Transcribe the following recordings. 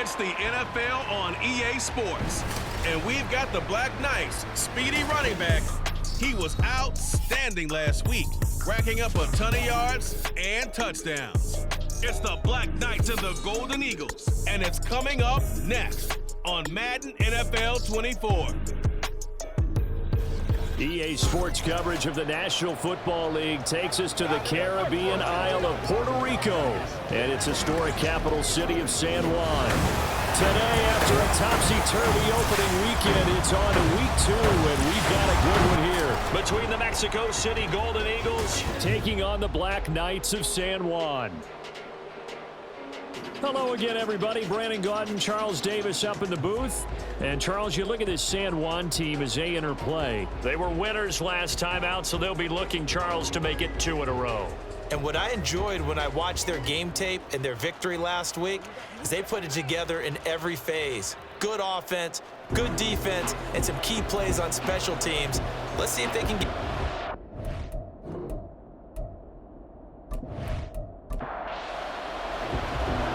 It's the NFL on EA Sports. And we've got the Black Knights' speedy running back. He was outstanding last week, racking up a ton of yards and touchdowns. It's the Black Knights and the Golden Eagles, and it's coming up next on Madden NFL 24. EA Sports coverage of the National Football League takes us to the Caribbean Isle of Puerto Rico and its historic capital city of San Juan. Today, after a topsy-turvy opening weekend, it's on to week 2, and we've got a good one here. Between the Mexico City Golden Eagles taking on the Black Knights of San Juan. Hello again, everybody. Brandon Gaudin, Charles Davis up in the booth. And, Charles, you look at this San Juan team as they enter play. They were winners last time out, so they'll be looking, Charles, to make it 2 in a row. And what I enjoyed when I watched their game tape and their victory last week is they put it together in every phase. Good offense, good defense, and some key plays on special teams. Let's see if they can get...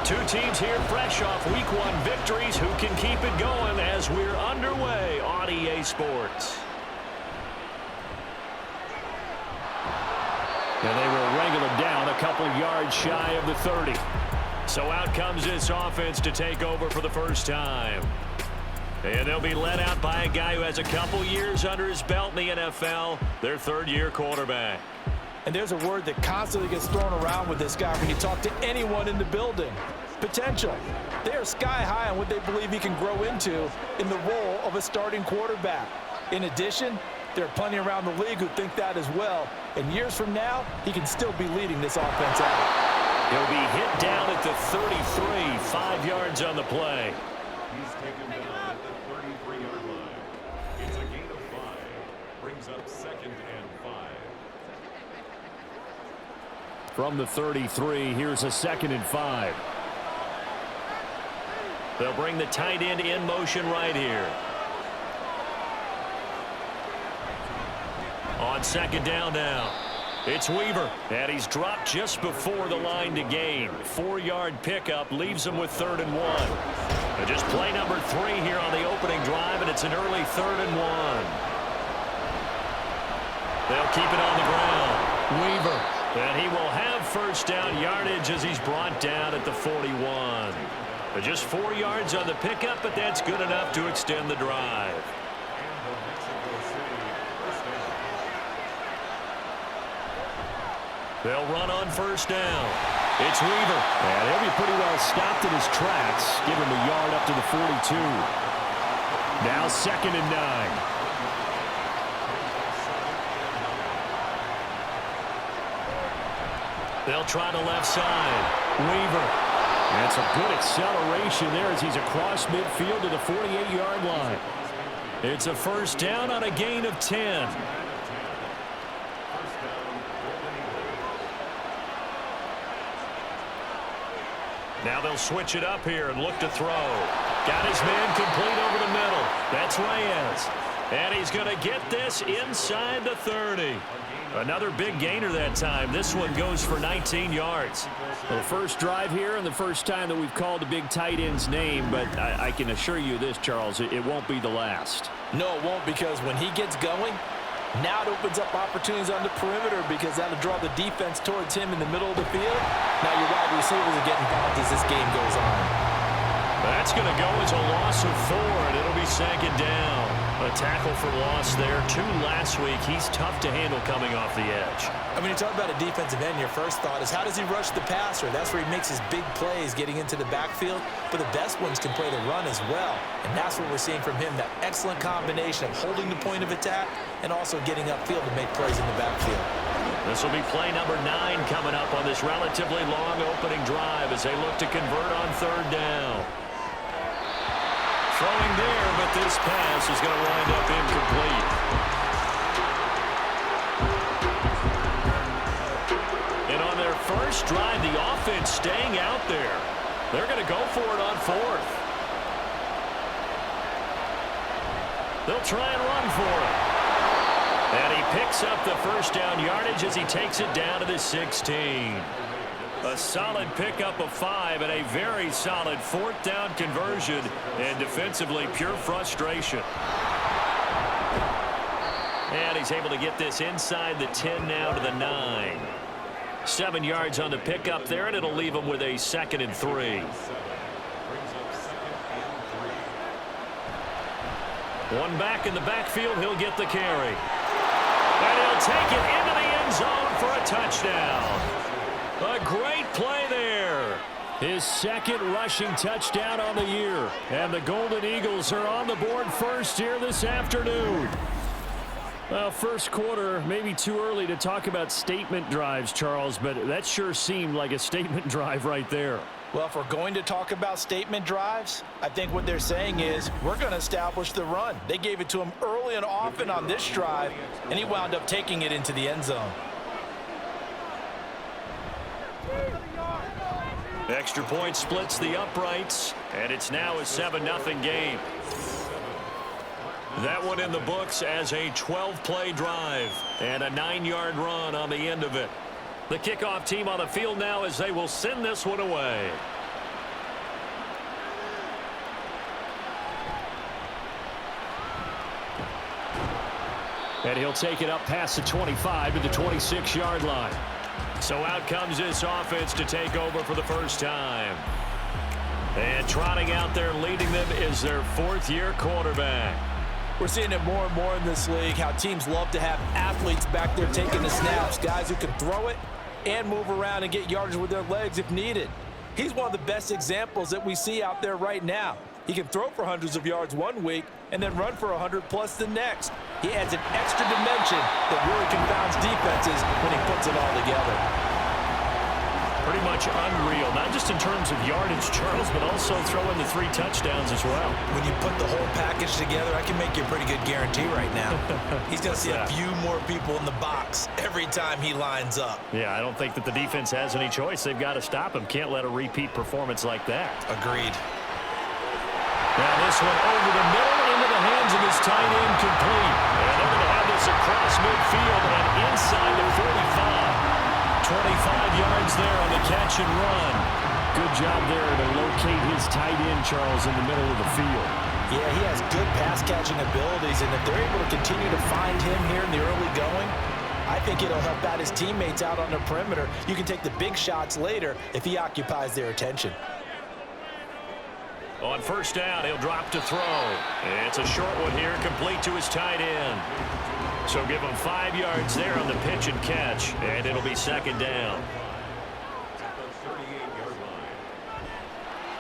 Two teams here fresh off Week 1 victories. Who can keep it going as we're underway on EA Sports? And they will wrangle them down a couple yards shy of the 30. So out comes this offense to take over for the first time. And they'll be led out by a guy who has a couple years under his belt in the NFL, their third-year quarterback. And there's a word that constantly gets thrown around with this guy when you talk to anyone in the building. Potential. They are sky high on what they believe he can grow into in the role of a starting quarterback. In addition, there are plenty around the league who think that as well. And years from now, he can still be leading this offense out. He'll be hit down at the 33, 5 yards on the play. He's taken down at the 33-yard line. It's a gain of 5. Brings up 2nd and 5. From the 33, here's a 2nd and 5. They'll bring the tight end in motion right here. On 2nd down now, it's Weaver. And he's dropped just before the line to gain. 4-yard pickup leaves him with 3rd and 1. And just play number 3 here on the opening drive, and it's an early 3rd and 1. They'll keep it on the ground. Weaver. And he will have first down yardage as he's brought down at the 41. Just 4 yards on the pickup, but that's good enough to extend the drive. They'll run on first down. It's Weaver. And he'll be pretty well stopped in his tracks. Give him a yard up to the 42. Now 2nd and 9. They'll try the left side. Weaver. And some good acceleration there as he's across midfield to the 48-yard line. It's a first down on a gain of 10. Now they'll switch it up here and look to throw. Got his man complete over the middle. That's Reyes. And he's going to get this inside the 30. Another big gainer that time. This one goes for 19 yards. Well, the first drive here and the first time that we've called a big tight end's name, but I can assure you this, Charles, it won't be the last. No, it won't, because when he gets going, now it opens up opportunities on the perimeter because that'll draw the defense towards him in the middle of the field. Now your wide receivers are getting involved as this game goes on. That's going to go as a loss of 4, and it'll be 2nd down. A tackle for loss there. 2 last week. He's tough to handle coming off the edge. I mean, you talk about a defensive end, your first thought is how does he rush the passer? That's where he makes his big plays getting into the backfield. But the best ones can play the run as well. And that's what we're seeing from him, that excellent combination of holding the point of attack and also getting upfield to make plays in the backfield. This will be play number 9 coming up on this relatively long opening drive as they look to convert on 3rd down. Throwing there, but this pass is going to wind up incomplete. And on their first drive, the offense staying out there. They're going to go for it on 4th. They'll try and run for it. And he picks up the first down yardage as he takes it down to the 16. A solid pickup of 5 and a very solid 4th down conversion, and defensively pure frustration. And he's able to get this inside the 10 now to the 9. 7 yards on the pickup there, and it'll leave him with a 2nd and 3. One back in the backfield, he'll get the carry. And he'll take it into the end zone for a touchdown. A great play there. His 2nd rushing touchdown on the year. And the Golden Eagles are on the board first here this afternoon. Well, first quarter, maybe too early to talk about statement drives, Charles, but that sure seemed like a statement drive right there. Well, if we're going to talk about statement drives, I think what they're saying is we're going to establish the run. They gave it to him early and often on this drive, and he wound up taking it into the end zone. Extra point splits the uprights, and it's now a 7-0 game. That one in the books as a 12-play drive and a 9-yard run on the end of it. The kickoff team on the field now as they will send this one away. And he'll take it up past the 25 to the 26-yard line. So out comes this offense to take over for the first time. And trotting out there leading them is their 4th-year quarterback. We're seeing it more and more in this league, how teams love to have athletes back there taking the snaps, guys who can throw it and move around and get yardage with their legs if needed. He's one of the best examples that we see out there right now. He can throw for hundreds of yards one week and then run for 100+ the next. He adds an extra dimension that really confounds defenses when he puts it all together. Pretty much unreal, not just in terms of yardage, Charles, but also throwing the 3 touchdowns as well. When you put the whole package together, I can make you a pretty good guarantee right now. He's going to see a few more people in the box every time he lines up. Yeah, I don't think that the defense has any choice. They've got to stop him. Can't let a repeat performance like that. Agreed. Now this one over the middle into the hands of his tight end complete. And they're going to have this across midfield and inside the 45. 25 yards there on the catch and run. Good job there to locate his tight end, Charles, in the middle of the field. Yeah, he has good pass-catching abilities, and if they're able to continue to find him here in the early going, I think it'll help out his teammates out on the perimeter. You can take the big shots later if he occupies their attention. On first down, he'll drop to throw. It's a short one here, complete to his tight end. So give him 5 yards there on the pitch and catch, and it'll be 2nd down.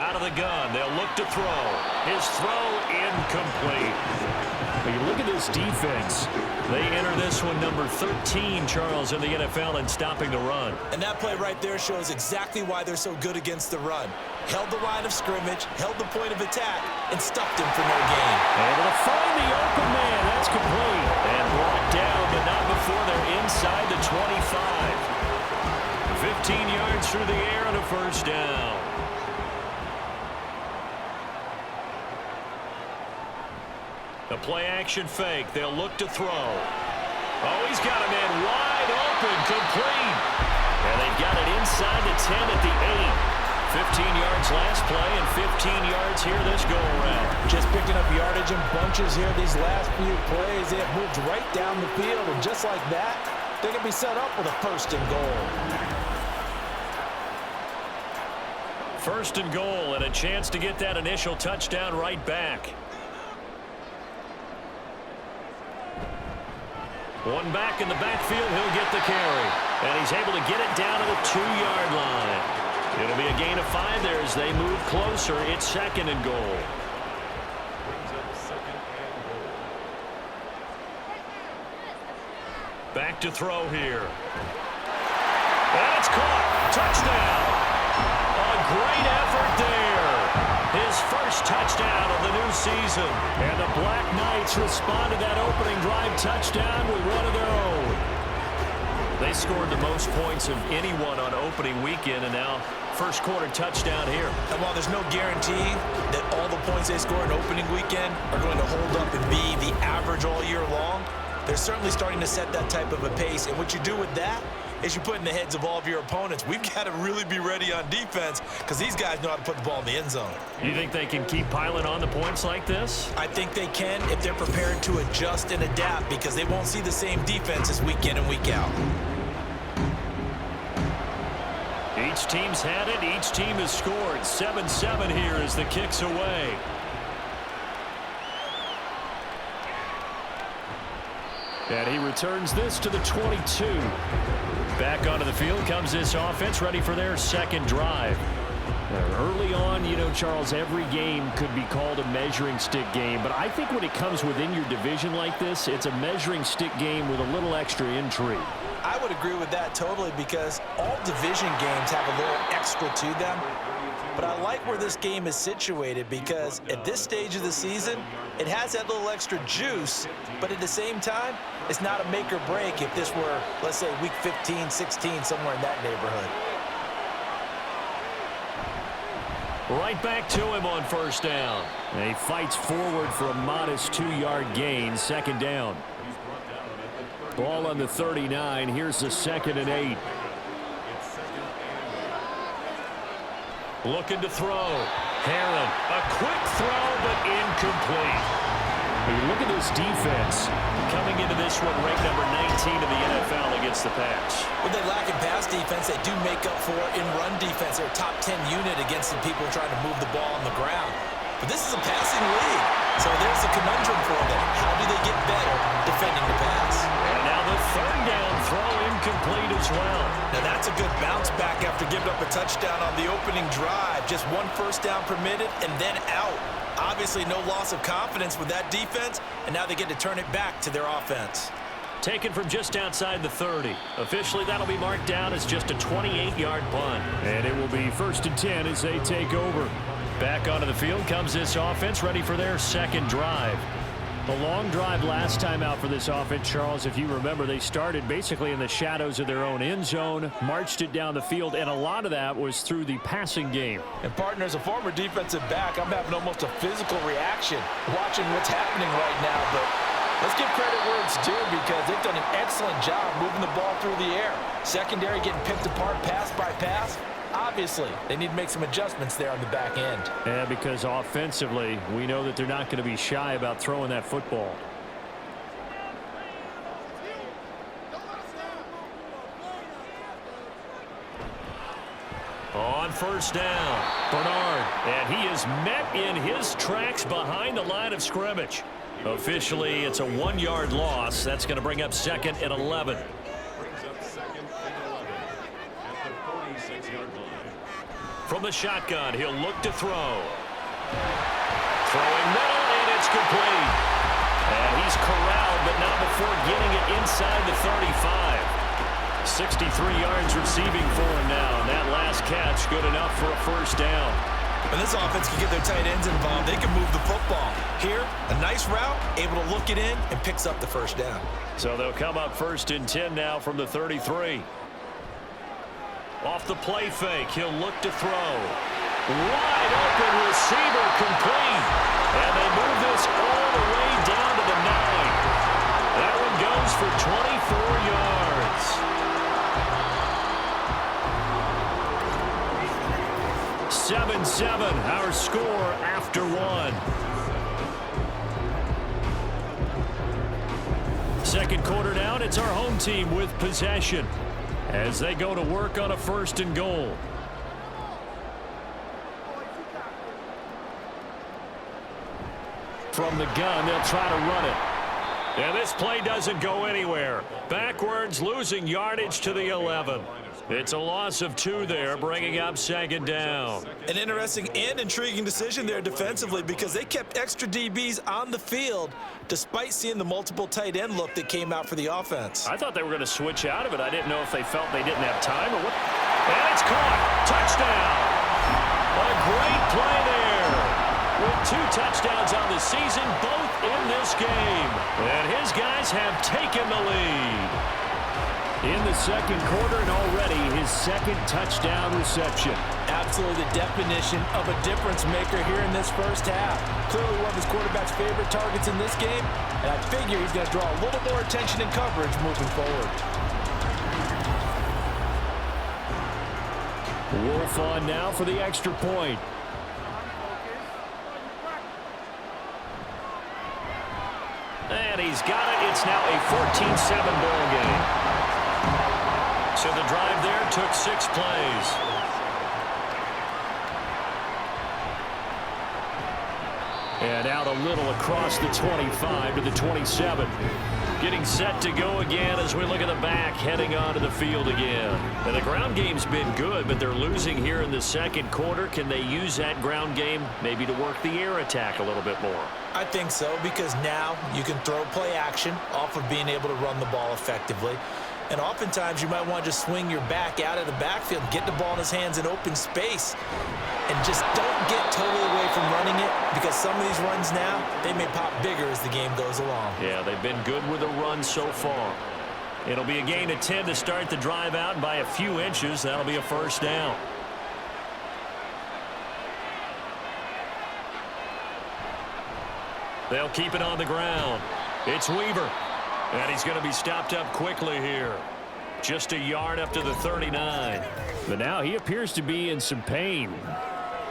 Out of the gun, they'll look to throw. His throw incomplete. When you look at this defense, they enter this one number 13, Charles, in the NFL in stopping the run. And that play right there shows exactly why they're so good against the run. Held the line of scrimmage, held the point of attack, and stuffed him for no gain. Able to find the open man. That's complete. And brought down, but not before they're inside the 25. 15 yards through the air and a first down. The play-action fake. They'll look to throw. Oh, he's got a man wide open, complete. And they've got it inside the 10 at the 8. 15 yards last play and 15 yards here this go-around. Just picking up yardage in bunches here these last few plays. They have moved right down the field, and just like that, they're going to be set up with a 1st and goal. 1st and goal and a chance to get that initial touchdown right back. One back in the backfield, he'll get the carry. And he's able to get it down to the 2-yard line. It'll be a gain of 5 there as they move closer. It's 2nd and goal. Back to throw here. And it's caught. Touchdown. A great effort there. His first touchdown of the new season. And the Black Knights respond to that opening drive touchdown with one of their own. They scored the most points of anyone on opening weekend, and now first quarter touchdown here. And while there's no guarantee that all the points they score in opening weekend are going to hold up and be the average all year long, they're certainly starting to set that type of a pace. And what you do with that as you put in the heads of all of your opponents. We've got to really be ready on defense because these guys know how to put the ball in the end zone. You think they can keep piling on the points like this? I think they can if they're prepared to adjust and adapt because they won't see the same defenses week in and week out. Each team's had it. Each team has scored. 7-7 here as the kick's away. And he returns this to the 22. Back onto the field comes this offense, ready for their second drive. Early on, you know, Charles, every game could be called a measuring stick game. But I think when it comes within your division like this, it's a measuring stick game with a little extra intrigue. I would agree with that totally because all division games have a little extra to them. But I like where this game is situated because at this stage of the season, it has that little extra juice, but at the same time, it's not a make or break if this were, let's say, week 15, 16, somewhere in that neighborhood. Right back to him on first down. And he fights forward for a modest 2-yard gain, second down. Ball on the 39. Here's the 2nd and 8. Looking to throw. Herron, a quick throw, but incomplete. Look at this defense coming into this one ranked number 19 in the NFL against the pass. When they lack in pass defense, they do make up for in run defense. They're a top 10 unit against the people trying to move the ball on the ground. But this is a passing league, so there's a conundrum for them. How do they get better defending the pass? And now the 3rd down throw incomplete as well. Now that's a good bounce back after giving up a touchdown on the opening drive. Just 1 first down permitted and then out. Obviously no loss of confidence with that defense, and now they get to turn it back to their offense. Taken from just outside the 30. Officially, that'll be marked down as just a 28-yard punt. And it will be 1st and 10 as they take over. Back onto the field comes this offense, ready for their second drive. The long drive last time out for this offense, Charles, if you remember, they started basically in the shadows of their own end zone, marched it down the field, and a lot of that was through the passing game. And partner, as a former defensive back, I'm having almost a physical reaction watching what's happening right now. But let's give credit where it's due because they've done an excellent job moving the ball through the air. Secondary getting picked apart pass by pass. Obviously, they need to make some adjustments there on the back end. Yeah, because offensively, we know that they're not going to be shy about throwing that football. On first down, Bernard, and he is met in his tracks behind the line of scrimmage. Officially, it's a 1-yard loss. That's going to bring up 2nd and 11. From the shotgun, he'll look to throw. Throwing middle, and it's complete. And he's corralled, but not before getting it inside the 35. 63 yards receiving for him now, and that last catch good enough for a first down. When this offense can get their tight ends involved, they can move the football. Here, a nice route, able to look it in, and picks up the first down. So they'll come up 1st and 10 now from the 33. Off the play fake, he'll look to throw. Wide open receiver complete. And they move this all the way down to the 9. That one goes for 24 yards. 7-7, our score after 1. Second quarter down, it's our home team with possession as they go to work on a 1st and goal. From the gun, they'll try to run it. And this play doesn't go anywhere. Backwards, losing yardage to the 11. It's a loss of 2 there, bringing up 2nd down. An interesting and intriguing decision there defensively because they kept extra DBs on the field despite seeing the multiple tight end look that came out for the offense. I thought they were going to switch out of it. I didn't know if they felt they didn't have time or what. And it's caught. Touchdown. A great play there. With 2 touchdowns on the season, both in this game. And his guys have taken the lead. In the second quarter and already his 2nd touchdown reception. Absolutely the definition of a difference maker here in this first half. Clearly one of his quarterback's favorite targets in this game, and I figure he's going to draw a little more attention and coverage moving forward. Wolf on now for the extra point. And he's got it. It's now a 14-7 ball game. So the drive there took 6 plays. And out a little across the 25 to the 27. Getting set to go again as we look at the back, heading onto the field again. And the ground game's been good, but they're losing here in the second quarter. Can they use that ground game maybe to work the air attack a little bit more? I think so, because now you can throw play action off of being able to run the ball effectively. And oftentimes you might want to just swing your back out of the backfield, get the ball in his hands in open space, and just don't get totally away from running it, because some of these runs now, they may pop bigger as the game goes along. Yeah, they've been good with the run so far. It'll be a gain of 10 to start the drive out, and by a few inches, that'll be a first down. They'll keep it on the ground. It's Weaver. And he's going to be stopped up quickly here. Just a yard up to the 39. But now he appears to be in some pain.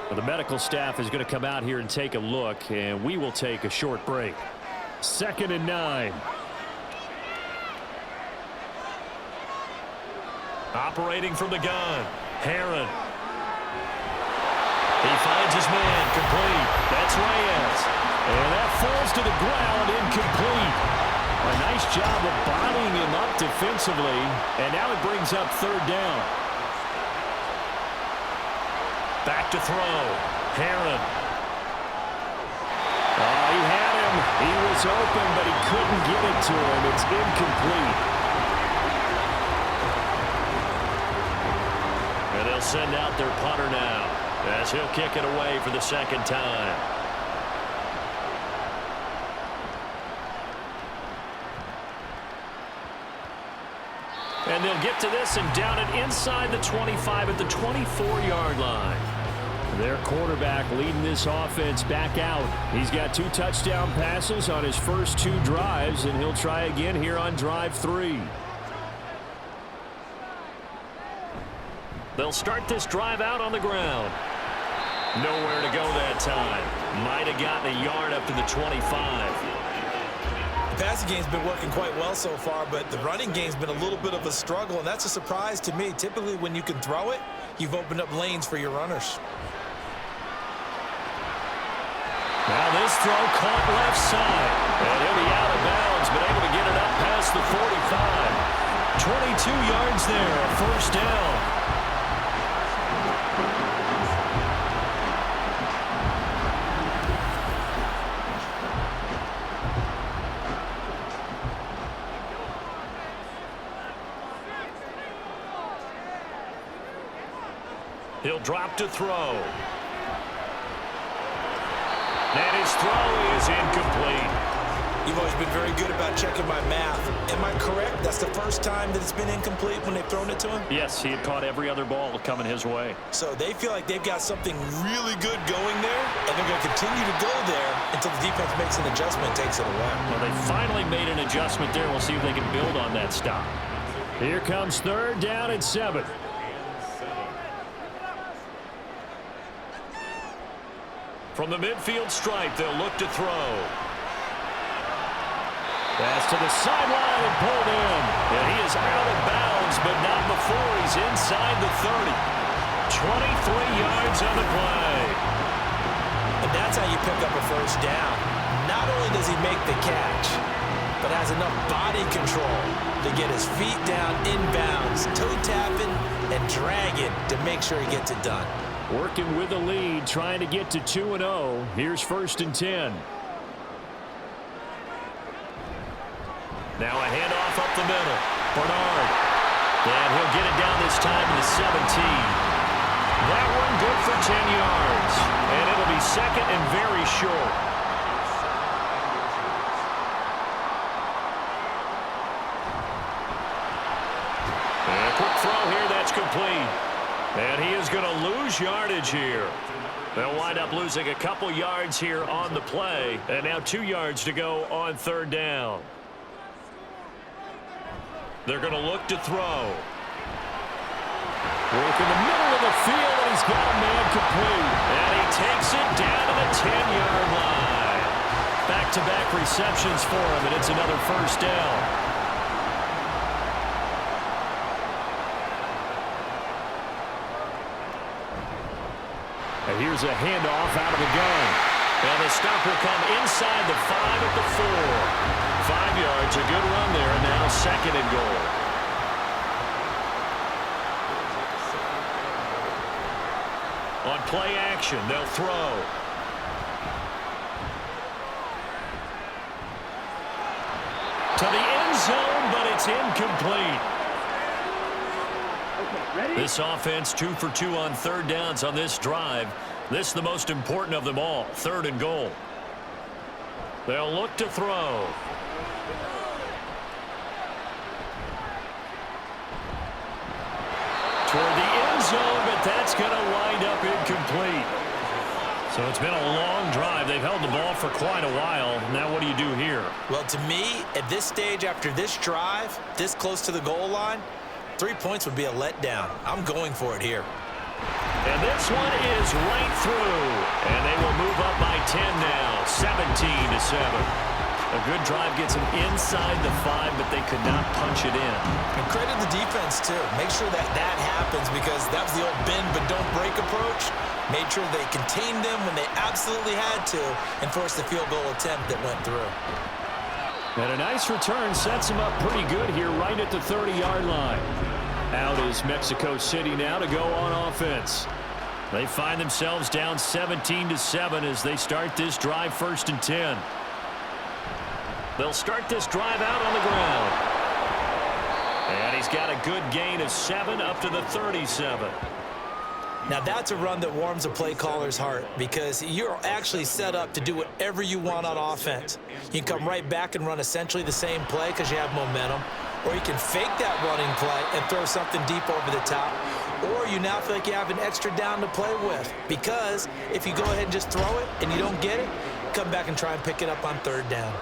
Well, the medical staff is going to come out here and take a look, and we will take a short break. 2nd and 9. Operating from the gun, Herron. He finds his man, complete. That's Reyes. And that falls to the ground, incomplete. A nice job of bodying him up defensively, and now it brings up 3rd down. Back to throw, Herron. Oh, he had him. He was open, but he couldn't get it to him. It's incomplete. And they'll send out their punter now, as he'll kick it away for the 2nd time. And they'll get to this and down it inside the 25 at the 24-yard line. Their quarterback leading this offense back out. He's got 2 touchdown passes on his first 2 drives, and he'll try again here on drive 3. They'll start this drive out on the ground. Nowhere to go that time. Might have gotten a yard up to the 25. The passing game's been working quite well so far, but the running game's been a little bit of a struggle, and that's a surprise to me. Typically, when you can throw it, you've opened up lanes for your runners. Now this throw caught left side, and he'll be out of bounds, but able to get it up past the 45. 22 yards there, a first down. He'll drop to throw. And his throw is incomplete. You've always been very good about checking my math. Am I correct? That's the first time that it's been incomplete when they've thrown it to him? Yes, he had caught every other ball coming his way. So they feel like they've got something really good going there, and they're going to continue to go there until the defense makes an adjustment and takes it away. Well, they finally made an adjustment there. We'll see if they can build on that stop. Here comes 3rd down and 7. From the midfield stripe, they'll look to throw. Pass to the sideline and pulled in. And he is out of bounds, but not before he's inside the 30. 23 yards on the play. And that's how you pick up a first down. Not only does he make the catch, but has enough body control to get his feet down inbounds, toe tapping and dragging to make sure he gets it done. Working with the lead, trying to get to 2-0. Here's 1st and 10. Now a handoff up the middle. Bernard. And he'll get it down this time to the 17. That one good for 10 yards. And it'll be 2nd and very short. And a quick throw here, that's complete. And he is going to lose yardage here. They'll wind up losing a couple yards here on the play. And now 2 yards to go on 3rd down. They're going to look to throw. Work in the middle of the field, and he's got a man complete. And he takes it down to the 10-yard line. Back-to-back receptions for him, and it's another first down. And here's a handoff out of the gun. And the stop will come inside the 5 at the 4. 5 yards, a good run there, and now second and goal. On play action, they'll throw. To the end zone, but it's incomplete. This offense 2 for 2 on third downs on this drive. This is the most important of them all, third and goal. They'll look to throw. Toward the end zone, but that's going to wind up incomplete. So it's been a long drive. They've held the ball for quite a while. Now what do you do here? Well, to me, at this stage after this drive, this close to the goal line, 3 points would be a letdown. I'm going for it here. And this one is right through. And they will move up by 10 now, 17-7. A good drive gets them inside the 5, but they could not punch it in. And credit the defense, too. Make sure that that happens because that was the old bend but don't break approach. Made sure they contained them when they absolutely had to and forced the field goal attempt that went through. And a nice return sets them up pretty good here right at the 30-yard line. Out is Mexico City now to go on offense. They find themselves down 17-7 as they start this drive 1st and 10. They'll start this drive out on the ground. And he's got a good gain of 7 up to the 37. Now that's a run that warms a play caller's heart because you're actually set up to do whatever you want on offense. You can come right back and run essentially the same play because you have momentum, or you can fake that running play and throw something deep over the top, or you now feel like you have an extra down to play with because if you go ahead and just throw it and you don't get it, come back and try and pick it up on 3rd down.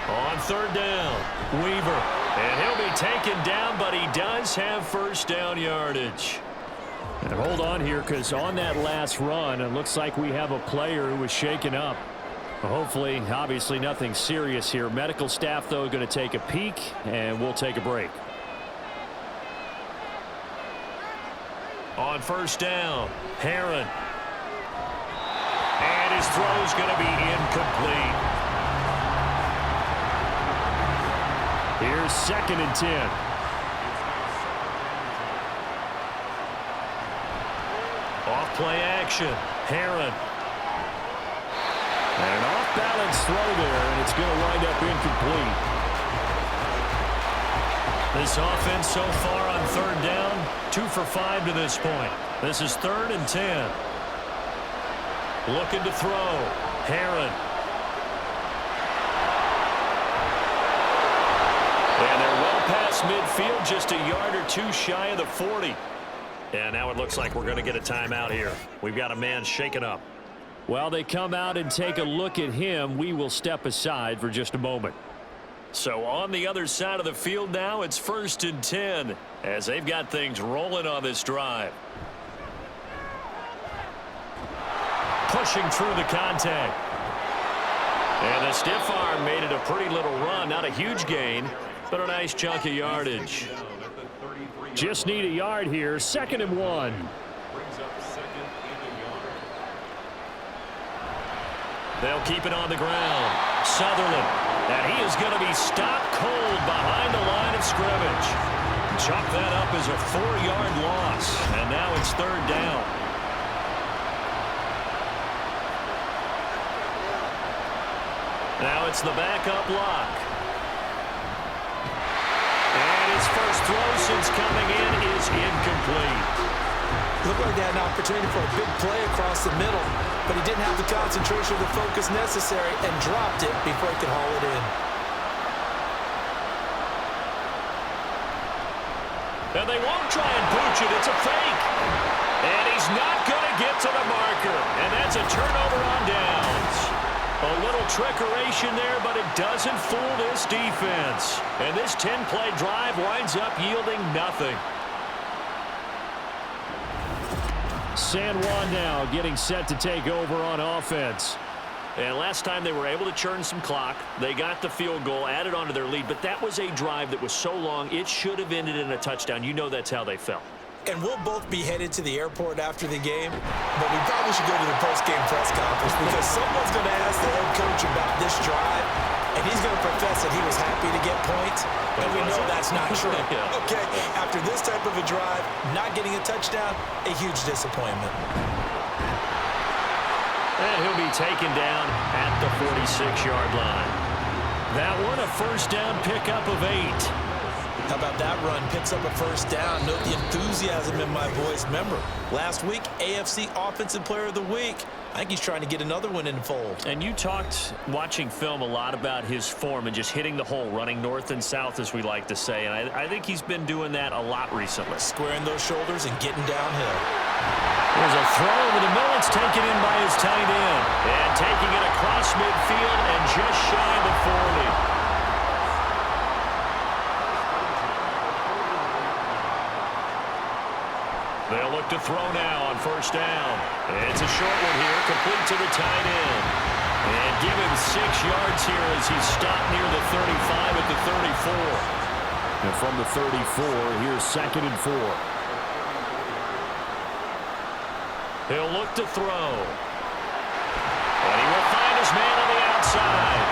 On 3rd down, Weaver. And he'll be taken down, but he does have first down yardage. And hold on here, because on that last run, it looks like we have a player who was shaken up. Hopefully, obviously nothing serious here. Medical staff, though, going to take a peek, and we'll take a break. On 1st down, Herron. And his throw's going to be incomplete. Here's 2nd and 10. Off play action. Herron. And an off-balance throw there, and it's going to wind up incomplete. This offense so far on 3rd down, 2 for 5 to this point. This is 3rd and 10. Looking to throw. Herron. And they're well past midfield, just a yard or 2 shy of the 40. And now it looks like we're going to get a timeout here. We've got a man shaken up. While they come out and take a look at him, we will step aside for just a moment. So on the other side of the field now, it's 1st and 10 as they've got things rolling on this drive. Pushing through the contact. And the stiff arm made it a pretty little run. Not a huge gain, but a nice chunk of yardage. Just need a yard here. 2nd and 1. They'll keep it on the ground. Sutherland. And he is going to be stopped cold behind the line of scrimmage. Chalk that up as a 4-yard loss. And now it's 3rd down. Now it's the backup lock. And his first throw since coming in is incomplete. Looked like they had an opportunity for a big play across the middle, but he didn't have the concentration or the focus necessary and dropped it before he could haul it in. And they won't try and pooch it. It's a fake. And he's not going to get to the marker. And that's a turnover on downs. A little trickeration there, but it doesn't fool this defense. And this 10-play drive winds up yielding nothing. San Juan now getting set to take over on offense. And last time they were able to churn some clock. They got the field goal, added on to their lead, but that was a drive that was so long, it should have ended in a touchdown. You know that's how they felt. And we'll both be headed to the airport after the game, but we probably should go to the post-game press conference because someone's going to ask the head coach about this drive, and he's going to profess that he was happy to get points, and we know that's not true. Yeah. Okay, after this type of a drive, not getting a touchdown, a huge disappointment. And he'll be taken down at the 46-yard line. That one a first down pickup of 8. How about that run? Picks up a first down. Note the enthusiasm in my voice. Remember, last week, AFC Offensive Player of the Week. I think he's trying to get another one in the fold. And you talked, watching film, a lot about his form and just hitting the hole, running north and south, as we like to say. And I think he's been doing that a lot recently. Squaring those shoulders and getting downhill. There's a throw over the middle. It's taken in by his tight end. And taking it across midfield and just shy of the 40. They'll look to throw now on first down. It's a short one here, complete to the tight end. And give him 6 yards here as he's stopped near the 35 at the 34. And from the 34, here's 2nd and 4. He'll look to throw. And he will find his man on the outside.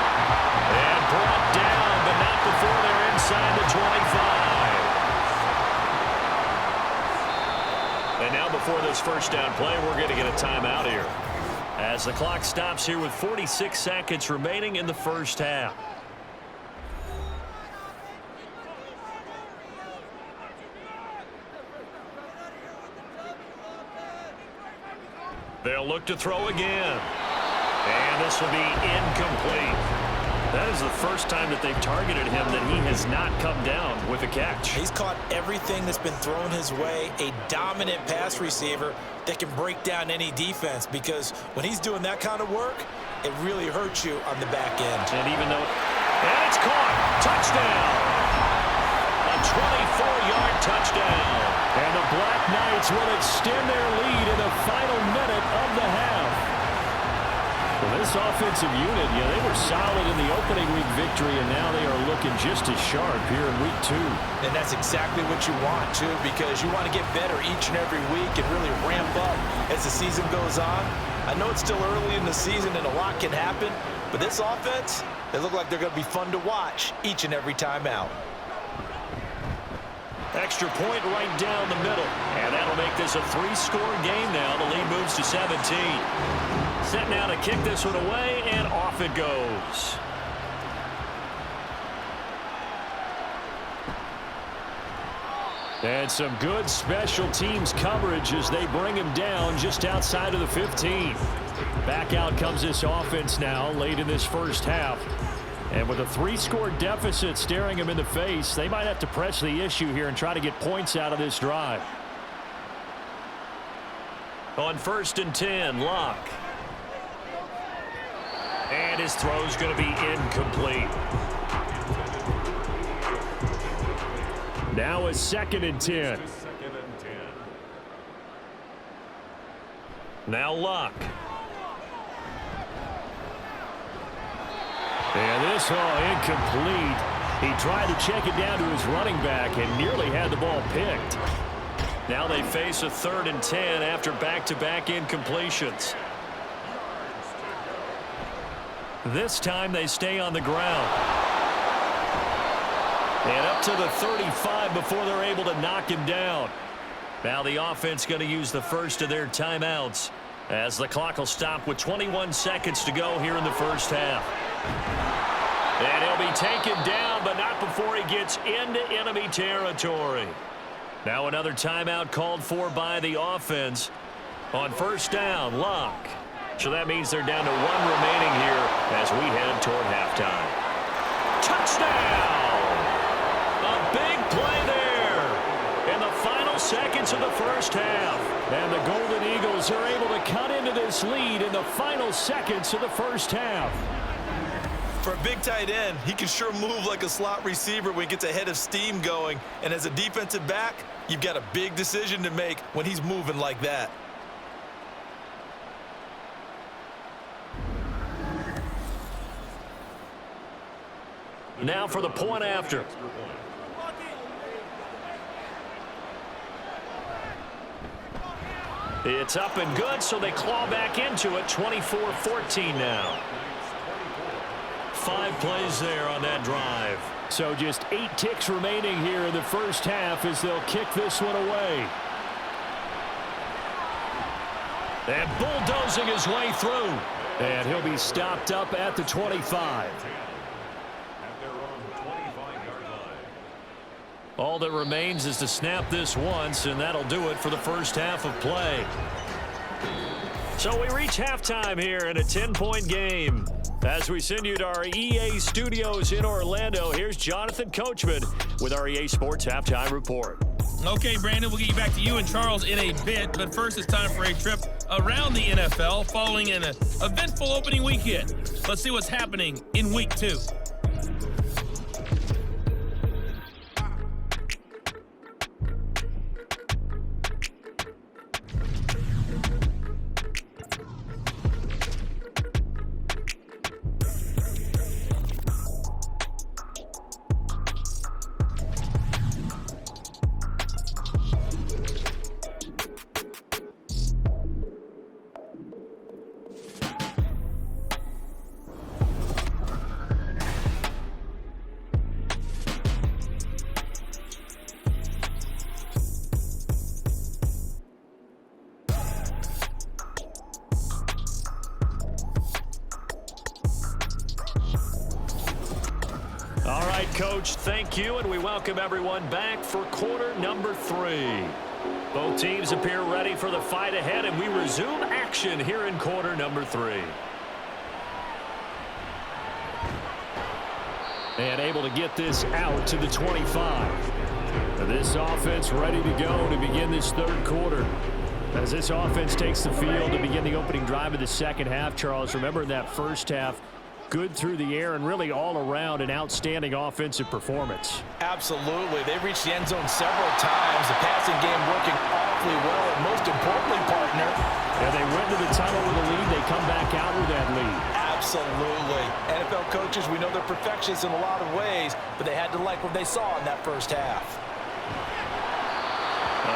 And brought down, but not before they're inside the 25. And now before this first down play, we're going to get a timeout here, as the clock stops here with 46 seconds remaining in the first half. They'll look to throw again. And this will be incomplete. That is the first time that they've targeted him that he has not come down with a catch. He's caught everything that's been thrown his way. A dominant pass receiver that can break down any defense, because when he's doing that kind of work, it really hurts you on the back end. And even though... And it's caught! Touchdown! A 24-yard touchdown. And the Black Knights will extend their lead in the final minute of the half. Well, this offensive unit, they were solid in the opening week victory, and now they are looking just as sharp here in week 2. And that's exactly what you want, too, because you want to get better each and every week and really ramp up as the season goes on. I know it's still early in the season and a lot can happen, but this offense, they look like they're going to be fun to watch each and every time out. Extra point right down the middle, and that'll make this a 3-score game now. The lead moves to 17. Set now to kick this one away, and off it goes. And some good special teams coverage as they bring him down just outside of the 15. Back out comes this offense now late in this first half. And with a 3-score deficit staring him in the face, they might have to press the issue here and try to get points out of this drive. On 1st and 10, Locke. And his throw's going to be incomplete. Now a 2nd and 10. Now Locke. And this incomplete. He tried to check it down to his running back and nearly had the ball picked. Now they face a 3rd and 10 after back-to-back incompletions. This time they stay on the ground. And up to the 35 before they're able to knock him down. Now the offense going to use the first of their timeouts as the clock will stop with 21 seconds to go here in the first half. And he'll be taken down, but not before he gets into enemy territory. Now another timeout called for by the offense. On 1st down, Locke. So that means they're down to 1 remaining here as we head toward halftime. Touchdown! A big play there. And the final final seconds of the first half. And the Golden Eagles are able to cut into this lead in the final seconds of the first half. For a big tight end, he can sure move like a slot receiver when he gets a head of steam going. And as a defensive back, you've got a big decision to make when he's moving like that. Now for the point after. It's up and good, so they claw back into it. 24-14 now. 5 plays there on that drive. So just 8 ticks remaining here in the first half as they'll kick this one away. And bulldozing his way through. And he'll be stopped up at the 25. All that remains is to snap this once, and that'll do it for the first half of play. So we reach halftime here in a 10-point game. As we send you to our EA studios in Orlando, here's Jonathan Coachman with our EA Sports Halftime Report. Okay, Brandon, we'll get you back to you and Charles in a bit, but first it's time for a trip around the NFL following an eventful opening weekend. Let's see what's happening in Week 2. All right, Coach, thank you, and we welcome everyone back for quarter number 3. Both teams appear ready for the fight ahead, and we resume action here in quarter number 3. And able to get this out to the 25. This offense ready to go to begin this third quarter. As this offense takes the field to begin the opening drive of the second half, Charles, remember in that first half, good through the air and really all around an outstanding offensive performance. Absolutely. They reached the end zone several times. The passing game working awfully well. And most importantly, partner, And they went to the tunnel with a lead. They come back out with that lead. absolutely. NFL coaches, we know they're perfectionists in a lot of ways, but they had to like what they saw in that first half.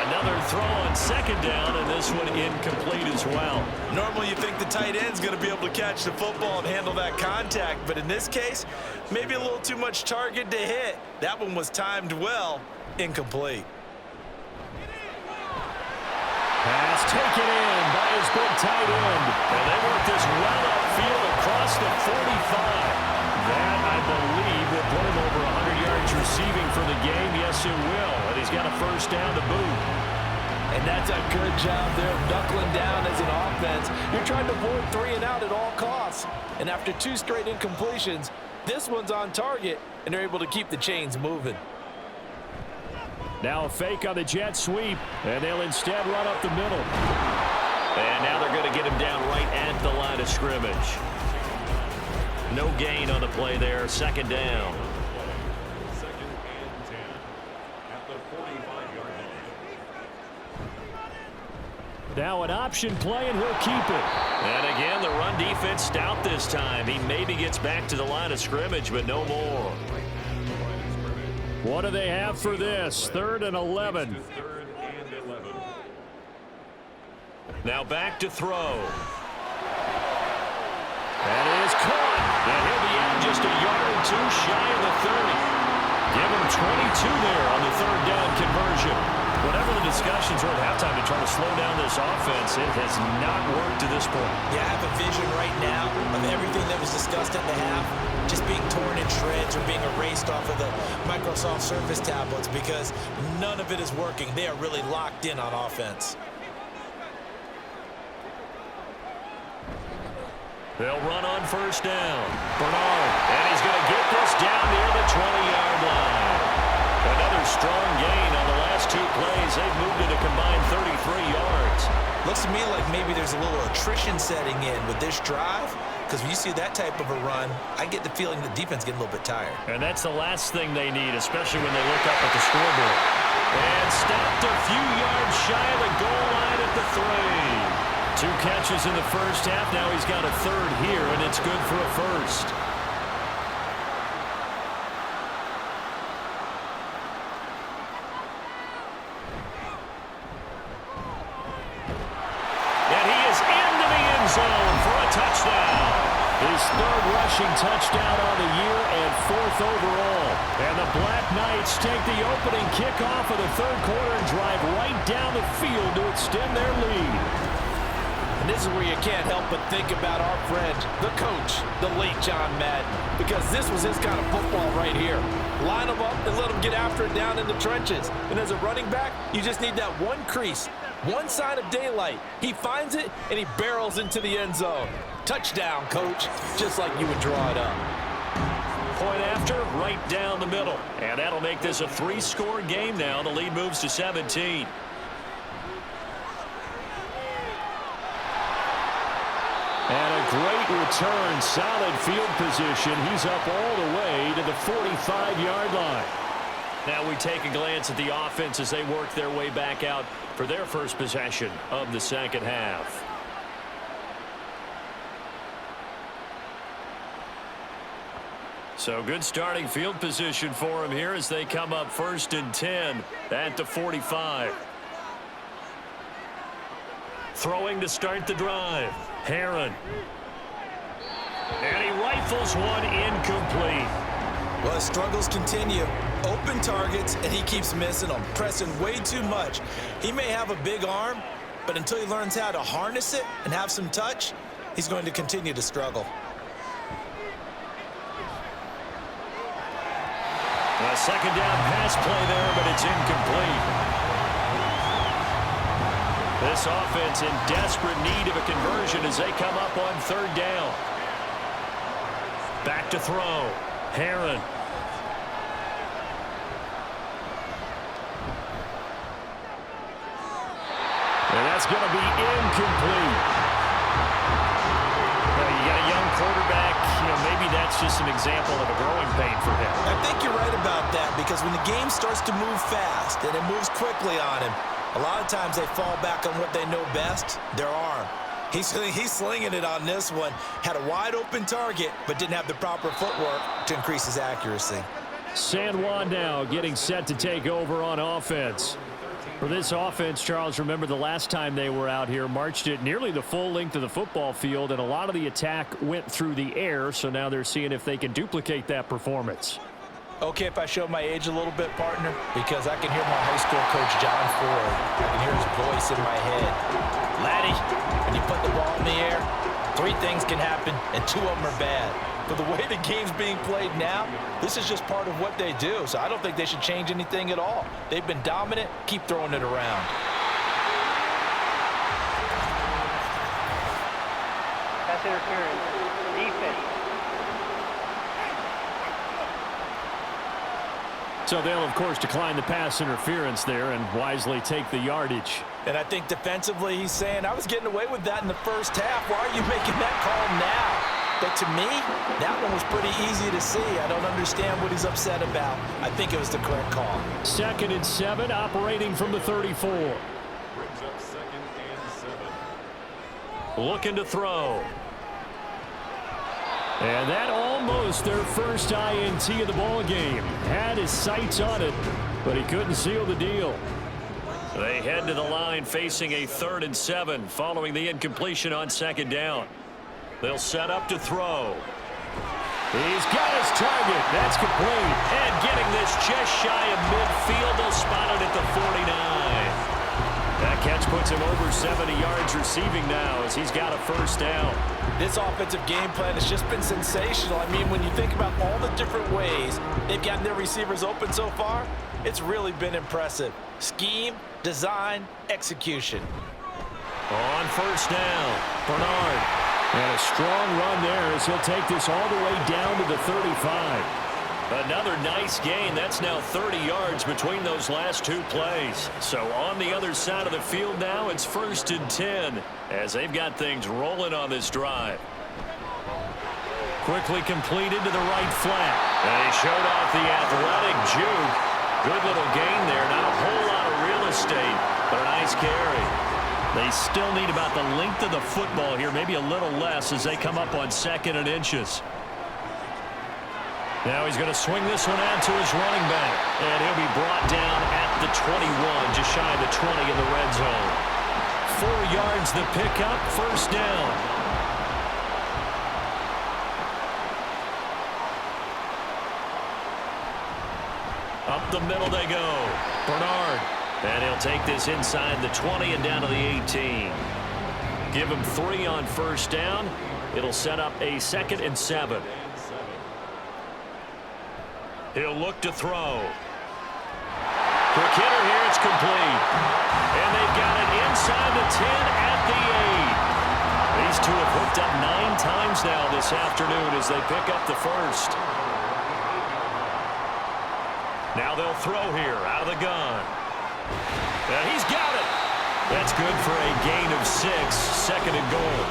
Another throw on second down, and this one incomplete as well. Normally you think the tight end's going to be able to catch the football and handle that contact, but in this case, maybe a little too much target to hit. That one was timed well, incomplete. Pass taken in by his big tight end. And they work this well upfield across the 45. That, I believe, will put him over 100 yards receiving for the game. Yes, it will. And he's got a first down to boot. And that's a good job there of knuckling down as an offense. You're trying to avoid 3 and out at all costs. And after 2 straight incompletions, this one's on target, and they're able to keep the chains moving. Now a fake on the jet sweep, and they'll instead run up the middle. And now they're going to get him down right at the line of scrimmage. No gain on the play there, second down. Second and 10 at the 45-yard line. Now an option play, and he'll keep it. And again, the run defense stout this time. He maybe gets back to the line of scrimmage, but no more. What do they have for this? 3rd and 11. 3rd and 11. Now back to throw. That is caught. And he'll be out just a yard or 2 shy of the 30. Give him 22 there on the 3rd down conversion. Whatever the discussions were at halftime to try to slow down this offense, it has not worked to this point. Yeah, I have a vision right now of everything that was discussed at the half just being torn in shreds or being erased off of the Microsoft Surface tablets because none of it is working. They are really locked in on offense. They'll run on first down. Bernard, and he's going to get this down near the 20-yard line. Another strong gain on the last 2 2 plays, they've moved it a combined 33 yards. Looks to me like maybe there's a little attrition setting in with this drive, because when you see that type of a run, I get the feeling the defense getting a little bit tired. And that's the last thing they need, especially when they look up at the scoreboard. And stopped a few yards shy of the goal line at the 3. 2 catches in the first half. Now he's got a third here, and it's good for a first. Zone for a touchdown. His 3rd rushing touchdown on the year and 4th overall. And the Black Knights take the opening kickoff of the 3rd quarter and drive right down the field to extend their lead. And this is where you can't help but think about our friend, the coach, the late John Madden, because this was his kind of football right here. Line them up and let them get after it down in the trenches. And as a running back, you just need that one crease, one sign of daylight. He finds it, and he barrels into the end zone. Touchdown, coach, just like you would draw it up. Point after, right down the middle. And that'll make this a 3-score game now. The lead moves to 17. And a great return, solid field position. He's up all the way to the 45-yard line. Now we take a glance at the offense as they work their way back out for their first possession of the second half. So good starting field position for him here as they come up 1st and 10 at the 45. Throwing to start the drive. Herron. And he rifles one incomplete. Well, his struggles continue. Open targets, and he keeps missing them, pressing way too much. He may have a big arm, but until he learns how to harness it and have some touch, he's going to continue to struggle. A second down pass play there, but it's incomplete. This offense in desperate need of a conversion as they come up on 3rd down. Back to throw. Herron. And that's going to be incomplete. Now, you got a young quarterback. Maybe that's just an example of a growing pain for him. I think you're right about that, because when the game starts to move fast and it moves quickly on him, a lot of times they fall back on what they know best, their arm. He's slinging it on this one. Had a wide open target, but didn't have the proper footwork to increase his accuracy. San Juan now getting set to take over on offense. For this offense, Charles, remember the last time they were out here, marched it nearly the full length of the football field, and a lot of the attack went through the air, so now they're seeing if they can duplicate that performance. Okay, if I show my age a little bit, partner, because I can hear my high school coach, John Ford. I can hear his voice in my head. Laddie, when you put the ball in the air, 3 things can happen, and 2 of them are bad. But the way the game's being played now, this is just part of what they do. So I don't think they should change anything at all. They've been dominant. Keep throwing it around. Pass interference. Defense. So they'll, of course, decline the pass interference there and wisely take the yardage. And I think defensively he's saying, I was getting away with that in the first half. Why are you making that call now? But to me, that one was pretty easy to see. I don't understand what he's upset about. I think it was the correct call. 2nd and 7, operating from the 34. Brings up 2nd and 7. Looking to throw. And that almost their first INT of the ball game. Had his sights on it, but he couldn't seal the deal. They head to the line facing a 3rd and 7 following the incompletion on 2nd down. They'll set up to throw. He's got his target. That's complete. And getting this just shy of midfield. They'll spot it at the 49. That catch puts him over 70 yards receiving now as he's got a first down. This offensive game plan has just been sensational. I mean, when you think about all the different ways they've gotten their receivers open so far, it's really been impressive. Scheme, design, execution. On first down, Bernard. And a strong run there as he'll take this all the way down to the 35. Another nice gain. That's now 30 yards between those last two plays. So on the other side of the field now, it's 1st and 10 as they've got things rolling on this drive. Quickly completed to the right flat. And he showed off the athletic juke. Good little gain there. Not a whole lot of real estate, but a nice carry. They still need about the length of the football here, maybe a little less as they come up on 2nd and inches. Now he's going to swing this one out to his running back. And he'll be brought down at the 21, just shy of the 20 in the red zone. 4 yards the pickup, 1st down. Up the middle they go. Bernard. And he'll take this inside the 20 and down to the 18. Give him 3 on 1st down. It'll set up a 2nd and 7. He'll look to throw. Quick hitter here, it's complete. And they've got it inside the 10 at the 8. These two have hooked up 9 times now this afternoon as they pick up the 1st. Now they'll throw here out of the gun. And he's got it. That's good for a gain of 6, 2nd and goal.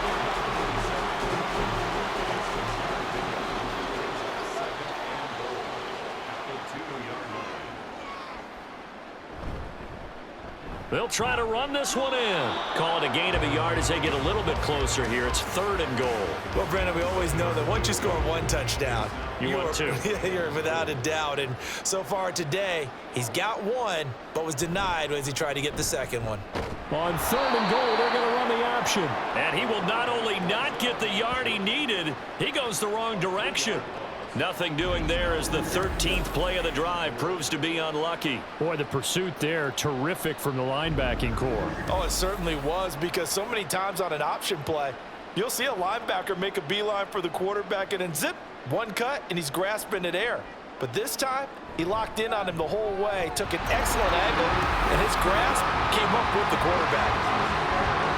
They'll try to run this one in. Call it a gain of a yard as they get a little bit closer here. It's 3rd and goal. Well, Brandon, we always know that once you score 1 touchdown, you want 2. You're without a doubt. And so far today, he's got 1, but was denied as he tried to get the 2nd one. On 3rd and goal, they're going to run the option. And he will not only not get the yard he needed, he goes the wrong direction. Nothing doing there as the 13th play of the drive proves to be unlucky. Boy, the pursuit there, terrific from the linebacking core. Oh, it certainly was, because so many times on an option play, you'll see a linebacker make a beeline for the quarterback and then zip, 1 cut, and he's grasping at air. But this time, he locked in on him the whole way, took an excellent angle, and his grasp came up with the quarterback.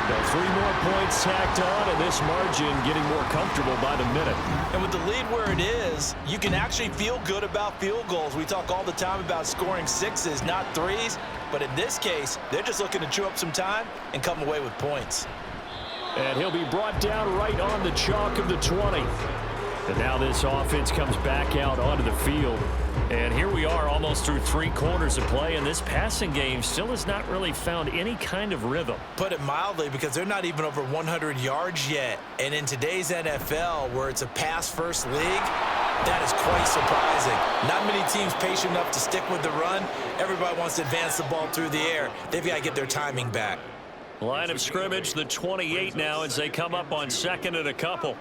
Now 3 more points tacked on, and this margin getting more comfortable by the minute. And with the lead where it is, you can actually feel good about field goals. We talk all the time about scoring 6s, not 3s. But in this case, they're just looking to chew up some time and come away with points. And he'll be brought down right on the chalk of the 20. And now this offense comes back out onto the field. And here we are almost through 3 quarters of play, and this passing game still has not really found any kind of rhythm. Put it mildly, because they're not even over 100 yards yet. And in today's NFL, where it's a pass-first league, that is quite surprising. Not many teams patient enough to stick with the run. Everybody wants to advance the ball through the air. They've got to get their timing back. Line of scrimmage, the 28 now as they come up on 2nd and a couple.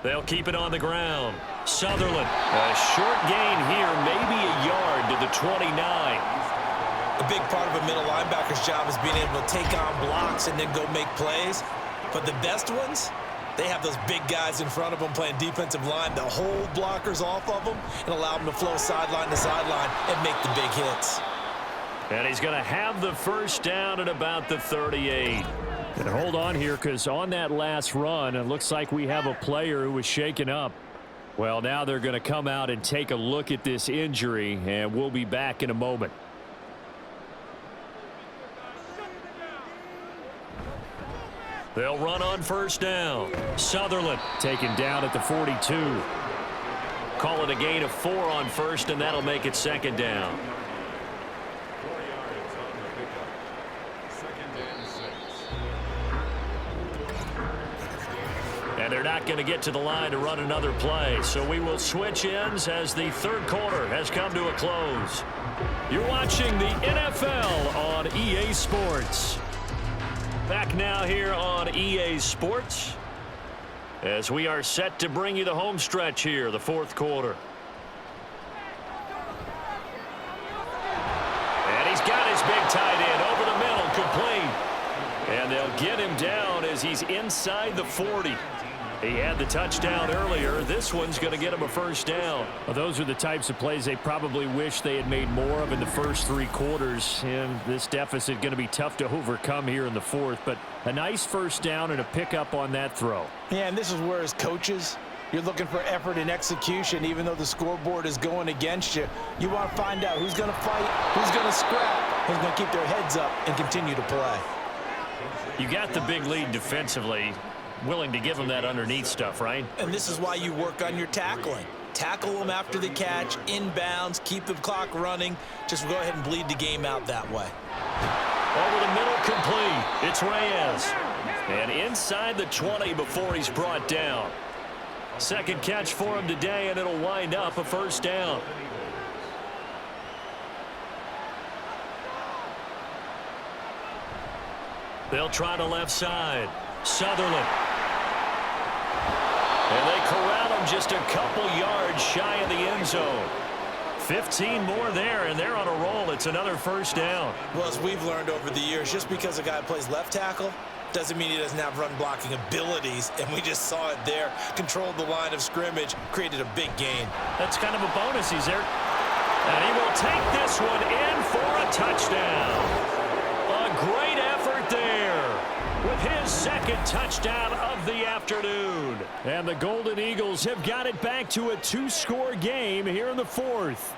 They'll keep it on the ground. Sutherland, a short gain here, maybe a yard to the 29. A big part of a middle linebacker's job is being able to take on blocks and then go make plays. But the best ones, they have those big guys in front of them playing defensive line that hold blockers off of them and allow them to flow sideline to sideline and make the big hits. And he's going to have the 1st down at about the 38. And hold on here, because on that last run, it looks like we have a player who was shaken up. Well, now they're going to come out and take a look at this injury, and we'll be back in a moment. They'll run on 1st down. Sutherland taken down at the 42. Call it a gain of 4 on 1st, and that'll make it 2nd down. And they're not going to get to the line to run another play. So we will switch ends as the 3rd quarter has come to a close. You're watching the NFL on EA Sports. Back now here on EA Sports as we are set to bring you the home stretch here, the 4th quarter. And he's got his big tight end over the middle, complete. And they'll get him down as he's inside the 40. He had the touchdown earlier. This one's going to get him a first down. Well, those are the types of plays they probably wish they had made more of in the first 3 quarters. And this deficit going to be tough to overcome here in the fourth. But a nice first down and a pickup on that throw. Yeah, and this is where as coaches, you're looking for effort and execution. Even though the scoreboard is going against you, you want to find out who's going to fight, who's going to scrap, who's going to keep their heads up and continue to play. You got the big lead defensively. Willing to give them that underneath stuff, right? And this is why you work on your tackling. Tackle them after the catch, inbounds, keep the clock running. Just go ahead and bleed the game out that way. Over the middle, complete. It's Reyes. And inside the 20 before he's brought down. Second catch for him today, and it'll wind up a first down. They'll try to left side. Sutherland. And they corral him just a couple yards shy of the end zone. 15 more there, and they're on a roll. It's another first down. Well, as we've learned over the years, just because a guy plays left tackle doesn't mean he doesn't have run blocking abilities, and we just saw it there. Controlled the line of scrimmage, created a big gain. That's kind of a bonus. He's there. And he will take this one in for a touchdown. A great effort there with his second touchdown of the afternoon. And the Golden Eagles have got it back to a 2-score game here in the fourth.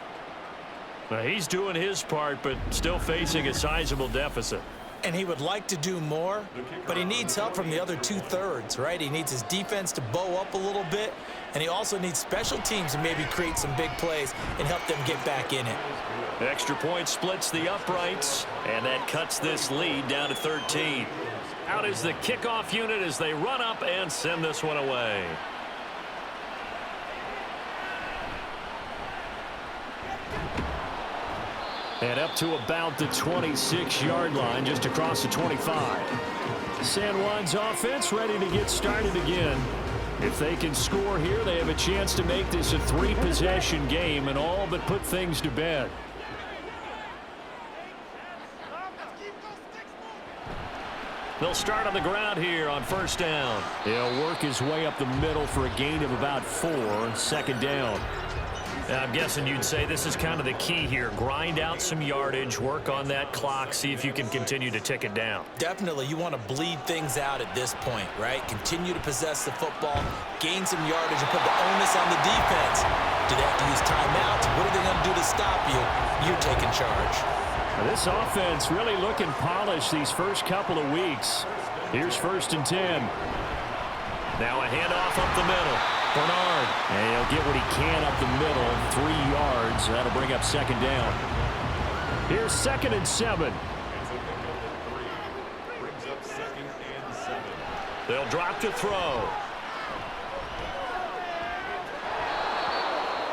Now, he's doing his part, but still facing a sizable deficit. And he would like to do more, but he needs help from the other 2/3, right? He needs his defense to bow up a little bit, and he also needs special teams to maybe create some big plays and help them get back in it. Extra point splits the uprights, and that cuts this lead down to 13. Out is the kickoff unit as they run up and send this one away. And up to about the 26-yard line, just across the 25. San Juan's offense ready to get started again. If they can score here, they have a chance to make this a 3-possession game and all but put things to bed. They'll start on the ground here on first down. He'll work his way up the middle for a gain of about 4, second down. Now, I'm guessing you'd say this is kind of the key here. Grind out some yardage, work on that clock, see if you can continue to tick it down. Definitely, you want to bleed things out at this point, right? Continue to possess the football, gain some yardage, and put the onus on the defense. Do they have to use timeouts? What are they going to do to stop you? You're taking charge. Now, this offense really looking polished these first couple of weeks. Here's 1st and 10. Now a handoff up the middle. Bernard. And he'll get what he can up the middle, 3 yards. That'll bring up second down. Here's 2nd and 7. Brings up 2nd and 7. They'll drop to throw.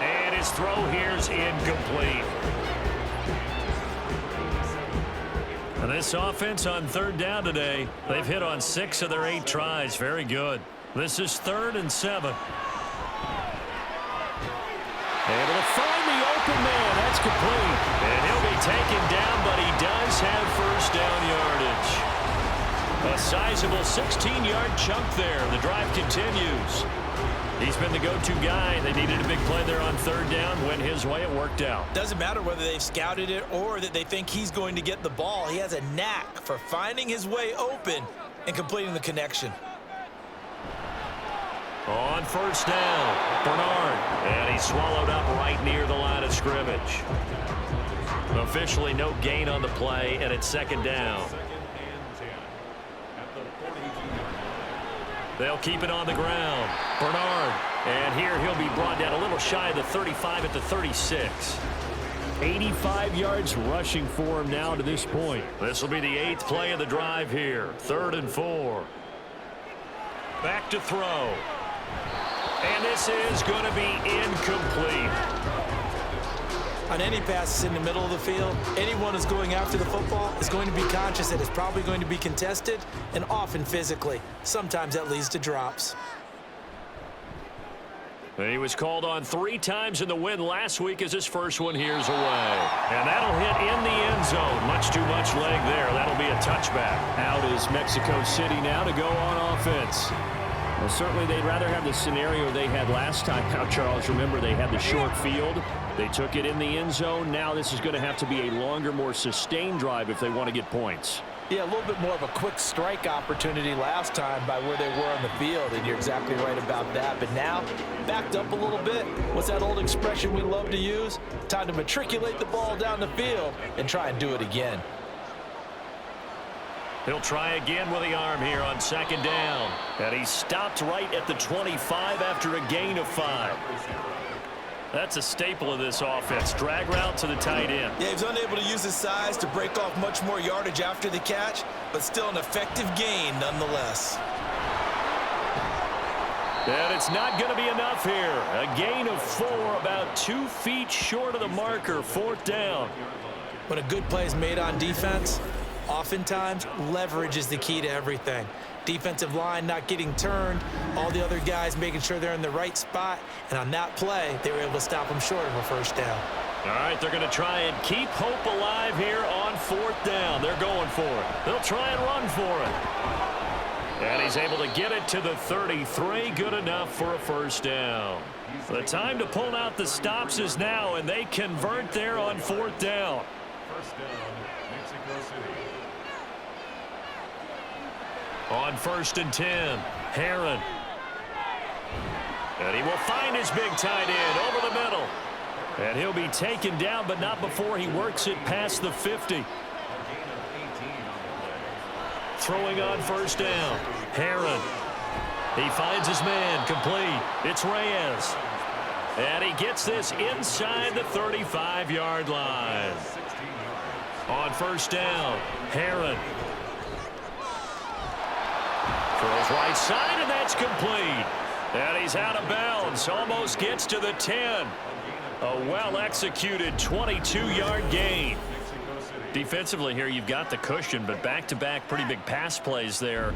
And his throw here's incomplete. And this offense on 3rd down today, they've hit on 6 of their 8 tries. Very good. This is 3rd and 7. Able to find the open man. That's complete. And he'll be taken down, but he does have first down yardage. A sizable 16-yard chunk there. The drive continues. He's been the go-to guy. They needed a big play there on 3rd down. Went his way. It worked out. Doesn't matter whether they've scouted it or that they think he's going to get the ball. He has a knack for finding his way open and completing the connection. On 1st down, Bernard. And he's swallowed up right near the line of scrimmage. Officially no gain on the play, and it's 2nd down. 2nd and 10 at the 42-yard line. They'll keep it on the ground. Bernard. And here he'll be brought down a little shy of the 35 at the 36. 85 yards rushing for him now to this point. This will be the 8th play of the drive here. 3rd and 4. Back to throw. And this is going to be incomplete. On any passes in the middle of the field, anyone who's going after the football is going to be conscious that it's probably going to be contested and often physically. Sometimes that leads to drops. He was called on 3 times in the win last week as his first one here's away. And that'll hit in the end zone. Much too much leg there. That'll be a touchback. Out is Mexico City now to go on offense. Well, certainly they'd rather have the scenario they had last time out, Charles. Remember, they had the short field. They took it in the end zone. Now this is going to have to be a longer, more sustained drive if they want to get points. Yeah, a little bit more of a quick strike opportunity last time by where they were on the field, and you're exactly right about that. But now, backed up a little bit. What's that old expression we love to use? Time to matriculate the ball down the field and try and do it again. He'll try again with the arm here on second down. And he stopped right at the 25 after a gain of 5. That's a staple of this offense. Drag route to the tight end. Yeah, he was unable to use his size to break off much more yardage after the catch, but still an effective gain nonetheless. And it's not going to be enough here. A gain of 4, about 2 feet short of the marker, 4th down. When a good play is made on defense, oftentimes leverage is the key to everything. Defensive line not getting turned, all the other guys making sure they're in the right spot, and on that play, they were able to stop them short of a first down. All right, they're going to try and keep hope alive here on 4th down. They're going for it. They'll try and run for it. And he's able to get it to the 33. Good enough for a first down. The time to pull out the stops is now, and they convert there on 4th down. First down, Mexico City. On 1st and 10, Herron. And he will find his big tight end over the middle. And he'll be taken down, but not before he works it past the 50. Throwing on 1st down, Herron. He finds his man, complete. It's Reyes. And he gets this inside the 35-yard line. On 1st down, Herron. Throws right side, and that's complete. And he's out of bounds. Almost gets to the 10. A well-executed 22-yard gain. Defensively here, you've got the cushion, but back-to-back pretty big pass plays there.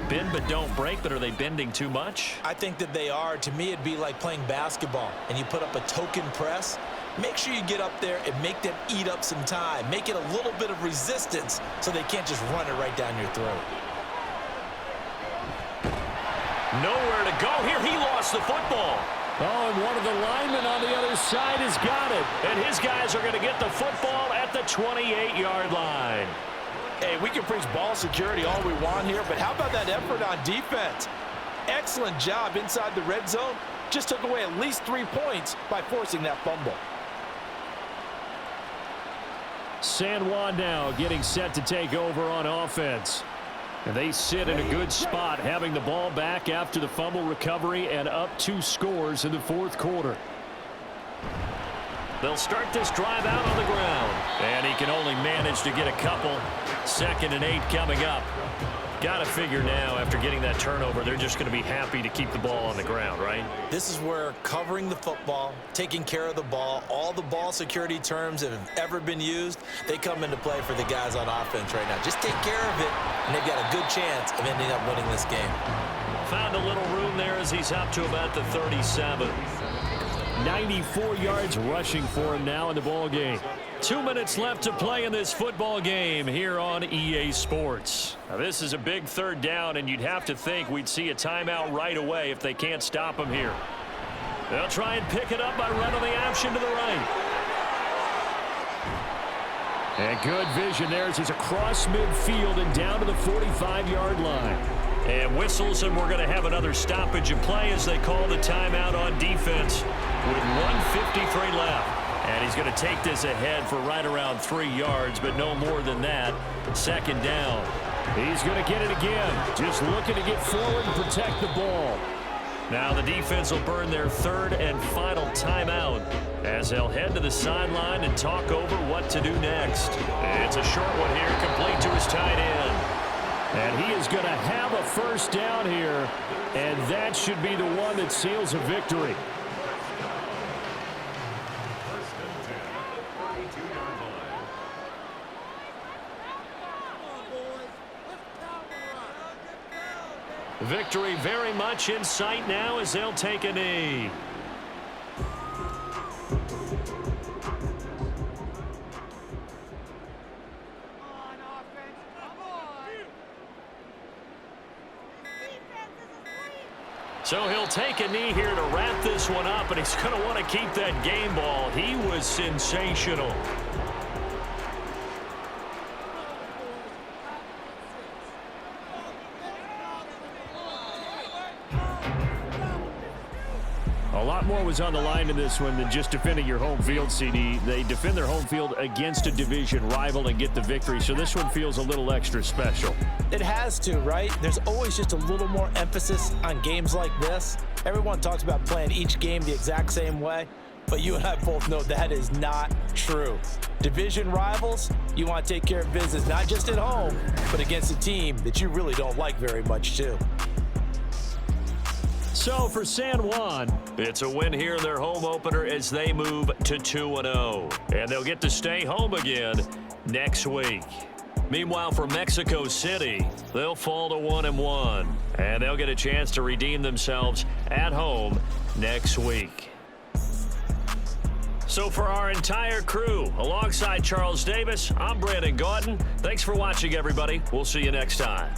Bend but don't break, but are they bending too much? I think that they are. To me, it'd be like playing basketball, and you put up a token press. Make sure you get up there and make them eat up some time. Make it a little bit of resistance so they can't just run it right down your throat. Nowhere to go here. He lost the football. Oh, and one of the linemen on the other side has got it. And his guys are going to get the football at the 28-yard line. Hey, we can preach ball security all we want here, but how about that effort on defense? Excellent job inside the red zone. Just took away at least 3 points by forcing that fumble. San Juan now getting set to take over on offense. And they sit in a good spot, having the ball back after the fumble recovery and up 2 scores in the 4th quarter. They'll start this drive out on the ground. And he can only manage to get a couple. 2nd and 8 coming up. Got to figure now, after getting that turnover, they're just going to be happy to keep the ball on the ground, right? This is where covering the football, taking care of the ball, all the ball security terms that have ever been used, they come into play for the guys on offense right now. Just take care of it, and they've got a good chance of ending up winning this game. Found a little room there as he's up to about the 37. 94 yards rushing for him now in the ball game. 2 minutes left to play in this football game here on EA Sports. Now, this is a big 3rd down, and you'd have to think we'd see a timeout right away if they can't stop him here. They'll try and pick it up by running the option to the right. And good vision there as he's across midfield and down to the 45-yard line. And whistles, and we're going to have another stoppage of play as they call the timeout on defense with 1:53 left. And he's going to take this ahead for right around 3 yards, but no more than that. 2nd down. He's going to get it again. Just looking to get forward and protect the ball. Now the defense will burn their 3rd and final timeout as they'll head to the sideline and talk over what to do next. It's a short one here, complete to his tight end. And he is going to have a first down here, and that should be the one that seals a victory. Victory very much in sight now as they'll take a knee. So he'll take a knee here to wrap this one up, and he's going to want to keep that game ball. He was sensational. A lot more was on the line in this one than just defending your home field, CD. They defend their home field against a division rival and get the victory, so this one feels a little extra special. It has to, right? There's always just a little more emphasis on games like this. Everyone talks about playing each game the exact same way, but you and I both know that is not true. Division rivals, you want to take care of business, not just at home, but against a team that you really don't like very much, too. So for San Juan, it's a win here in their home opener as they move to 2-0. And they'll get to stay home again next week. Meanwhile, for Mexico City, they'll fall to 1-1. And they'll get a chance to redeem themselves at home next week. So for our entire crew, alongside Charles Davis, I'm Brandon Gaudin. Thanks for watching, everybody. We'll see you next time.